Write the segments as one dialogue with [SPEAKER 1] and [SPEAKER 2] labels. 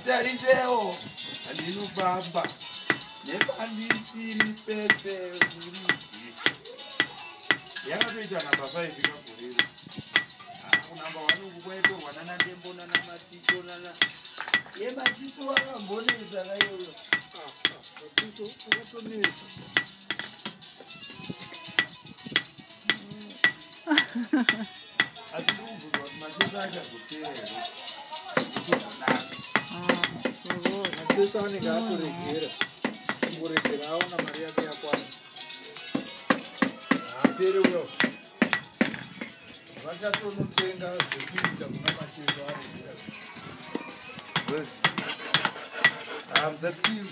[SPEAKER 1] Tariseo, alinu baba, nebandisi pese, yakaita na baba ifika kurira. Unamba wanukweto wanana tembo na matito na ye matito wakamboneza kayo. Matito akatoneza. Asikumbuka matito akakutere. Sani gato requiere, murecerá una María que acuana. Pero yo, vaya todo no tenga seguida una machina. Pues, that team,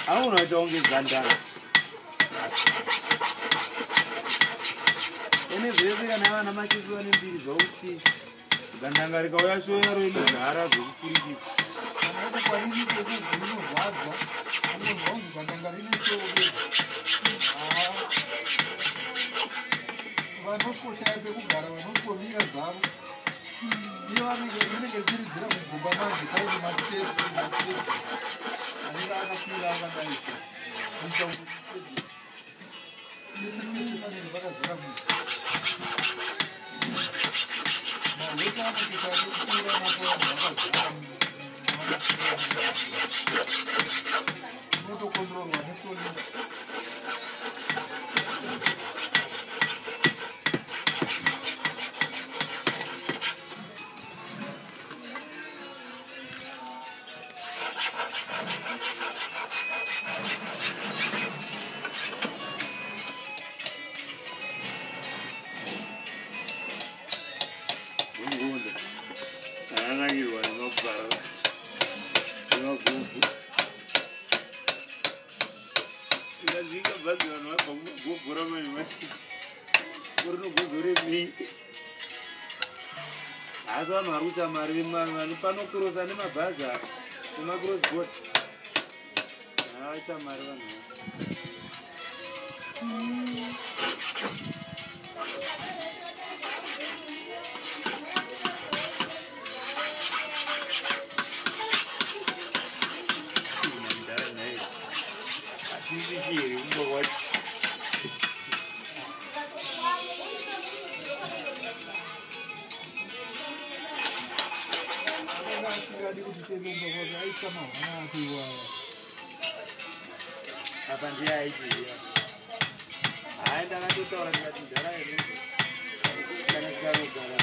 [SPEAKER 1] I don't know, don't get Zandana. Any baby and I am a chicken in the road. Gandanga rikauya shoya ro inogara zvekufurikisa. Kana kwa hizi kwedu zvinorwadza, anozwa kuti gandanga rine shoya. Vanokoshaya pekugara, vanokomira zvavo. Iyo vanenge zviridzira kugumba manzi kaini matesi. Anenge akafira akandaisa. Kuita kuti pese panenge pakazara munhu. Vanhu vari kuita mari panokurosa nemabhaza nemacross board aita mari vanhu apa ndiye aiziva hayi ndakatotaura ndikati ndara ere kana tikarogara